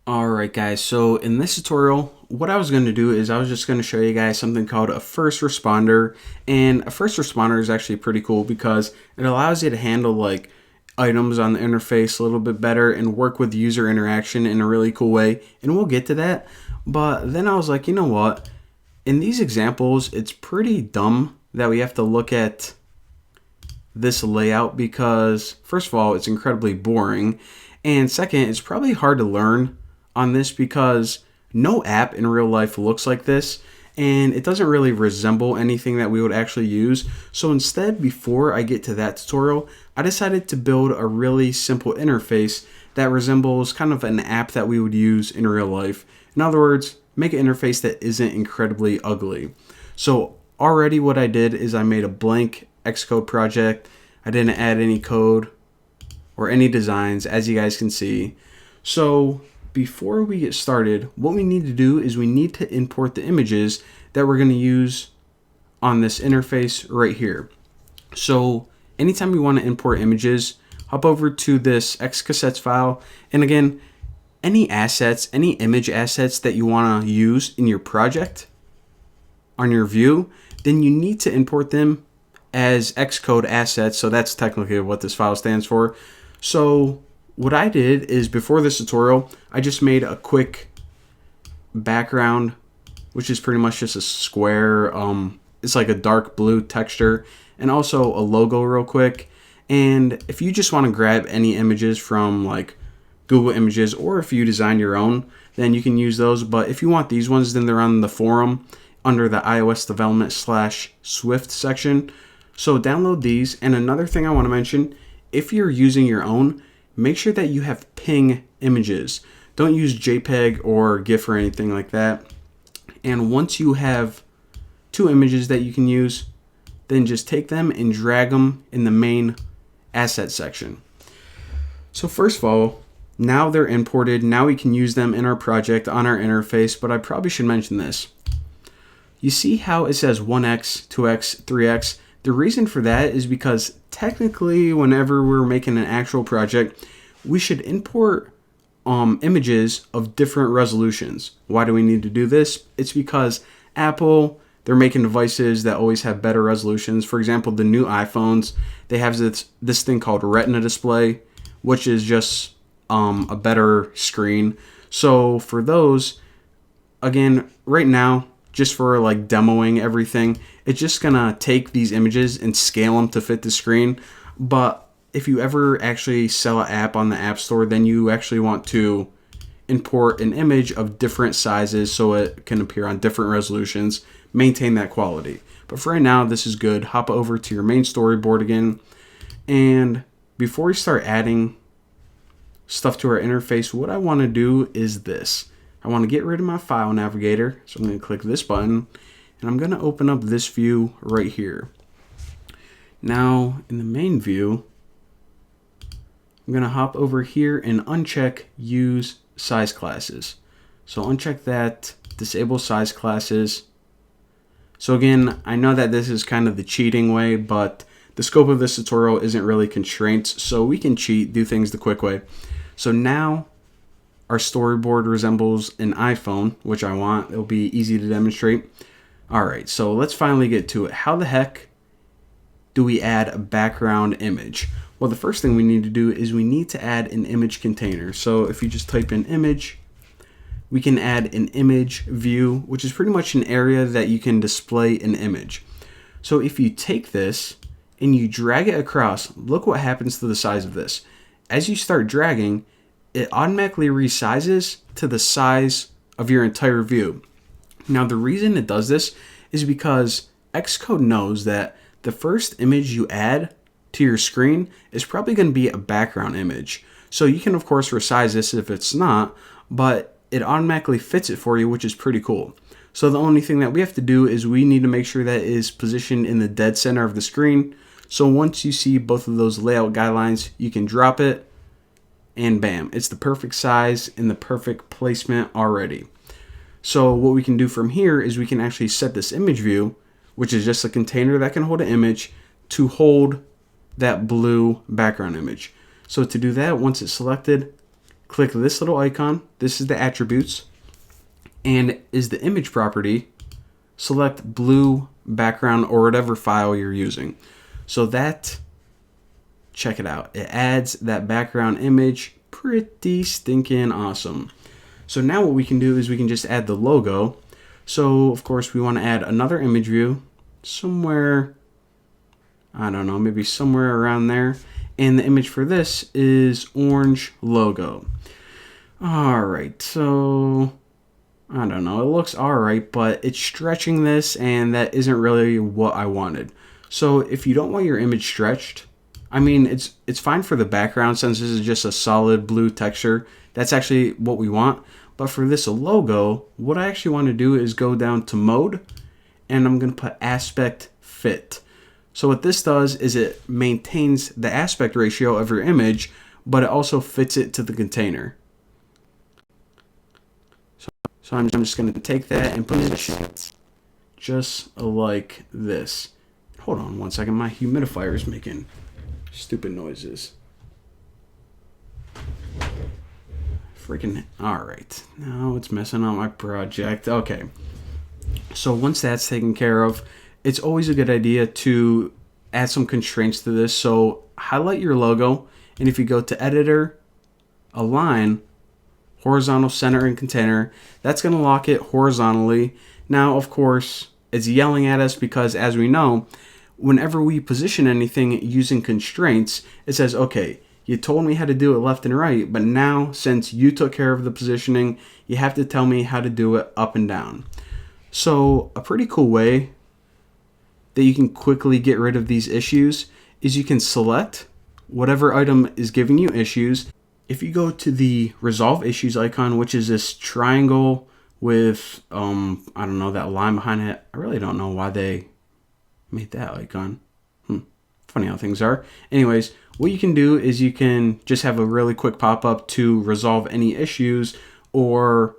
Alright guys, so in this tutorial, what I was going to do is I was just going to show you guys something called a first responder. And a first responder is actually pretty cool because it allows you to handle like items on the interface a little bit better and work with user interaction in a really cool way. And we'll get to that. But then I was like, you know what? In these examples, it's pretty dumb that we have to look at this layout because first of all, it's incredibly boring. And second, it's probably hard to learn on this because no app in real life looks like this and it doesn't really resemble anything that we would actually use. So instead, before I get to that tutorial, I decided to build a really simple interface that resembles kind of an app that we would use in real life. In other words, make an interface that isn't incredibly ugly. So already what I did is I made a blank Xcode project. I didn't add any code or any designs, as you guys can see. So before we get started, what we need to do is we need to import the images that we're going to use on this interface right here. So anytime you want to import images, hop over to this xcassettes file. And again, any assets, any image assets that you want to use in your project on your view, then you need to import them as Xcode assets. So that's technically what this file stands for. So what I did is before this tutorial, I just made a quick background, which is pretty much just a square. It's like a dark blue texture and also a logo real quick. And if you just want to grab any images from like Google Images, or if you design your own, then you can use those. But if you want these ones, then they're on the forum under the iOS development /Swift section. So download these. And another thing I want to mention, if you're using your own, make sure that you have ping images. Don't use JPEG or GIF or anything like that. And once you have two images that you can use, then just take them and drag them in the main asset section. So first of all, now they're imported. Now we can use them in our project on our interface, but I probably should mention this. You see how it says 1x, 2x, 3x? The reason for that is because technically whenever we're making an actual project, we should import images of different resolutions. Why do we need to do this? It's because Apple, they're making devices that always have better resolutions. For example, the new iPhones, they have this thing called Retina display, which is just a better screen. So for those, again, right now, just for like demoing everything, it's just gonna take these images and scale them to fit the screen. But if you ever actually sell an app on the App Store, then you actually want to import an image of different sizes so it can appear on different resolutions, maintain that quality. But for right now, this is good. Hop over to your main storyboard again. And before we start adding stuff to our interface, what I want to do is this. I want to get rid of my file navigator, so I'm going to click this button, and I'm going to open up this view right here. Now, in the main view, I'm going to hop over here and uncheck Use Size Classes. So uncheck that, disable size classes. So again, I know that this is kind of the cheating way, but the scope of this tutorial isn't really constraints, so we can cheat, do things the quick way. So now our storyboard resembles an iPhone, which I want. It'll be easy to demonstrate. All right, so let's finally get to it. How the heck do we add a background image? Well, the first thing we need to do is we need to add an image container. So if you just type in image, we can add an image view, which is pretty much an area that you can display an image. So if you take this and you drag it across, look what happens to the size of this. As you start dragging, it automatically resizes to the size of your entire view. Now, the reason it does this is because Xcode knows that the first image you add to your screen is probably going to be a background image. So you can, of course, resize this if it's not, but it automatically fits it for you, which is pretty cool. So the only thing that we have to do is we need to make sure that it is positioned in the dead center of the screen. So once you see both of those layout guidelines, you can drop it, and bam, it's the perfect size and the perfect placement already. So what we can do from here is we can actually set this image view, which is just a container that can hold an image, to hold that blue background image. So to do that, once it's selected, click this little icon. This is the attributes, and is the image property. Select blue background or whatever file you're using. So that, check it out. It adds that background image. Pretty stinking awesome. So now what we can do is we can just add the logo. So of course we want to add another image view somewhere, I don't know, maybe somewhere around there. And the image for this is orange logo. All right, so I don't know, it looks all right, but it's stretching this, and that isn't really what I wanted. So if you don't want your image stretched, I mean, it's fine for the background since this is just a solid blue texture. That's actually what we want. But for this logo, what I actually want to do is go down to mode, and I'm going to put aspect fit. So what this does is it maintains the aspect ratio of your image, but it also fits it to the container. So I'm just going to take that and position it just like this. Hold on one second, my humidifier is making stupid noises. Freaking, all right. Now it's messing up my project. Okay. So once that's taken care of, it's always a good idea to add some constraints to this. So highlight your logo, and if you go to editor, align, horizontal, center, and container, that's going to lock it horizontally. Now, of course, it's yelling at us because, as we know, whenever we position anything using constraints, it says, okay, you told me how to do it left and right, but now since you took care of the positioning, you have to tell me how to do it up and down. So a pretty cool way that you can quickly get rid of these issues is you can select whatever item is giving you issues. If you go to the resolve issues icon, which is this triangle with, I don't know, that line behind it. I really don't know why they made that icon. Funny how things are. Anyways, what you can do is you can just have a really quick pop-up to resolve any issues or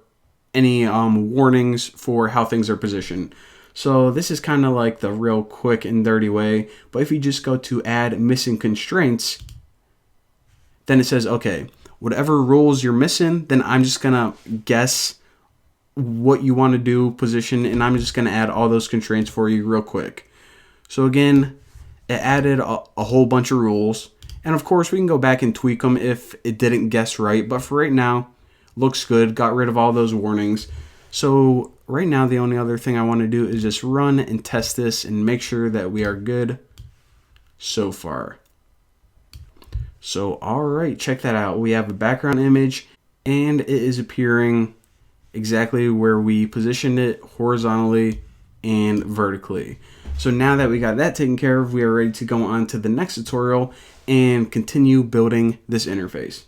any warnings for how things are positioned. So this is kind of like the real quick and dirty way. But if you just go to add missing constraints, then it says, okay, whatever rules you're missing, then I'm just going to guess what you want to do, position, and I'm just going to add all those constraints for you real quick. So again, it added a whole bunch of rules. And of course, we can go back and tweak them if it didn't guess right. But for right now, looks good. Got rid of all those warnings. So right now, the only other thing I want to do is just run and test this and make sure that we are good so far. So, all right, check that out. We have a background image, and it is appearing exactly where we positioned it horizontally and vertically. So now that we got that taken care of, we are ready to go on to the next tutorial and continue building this interface.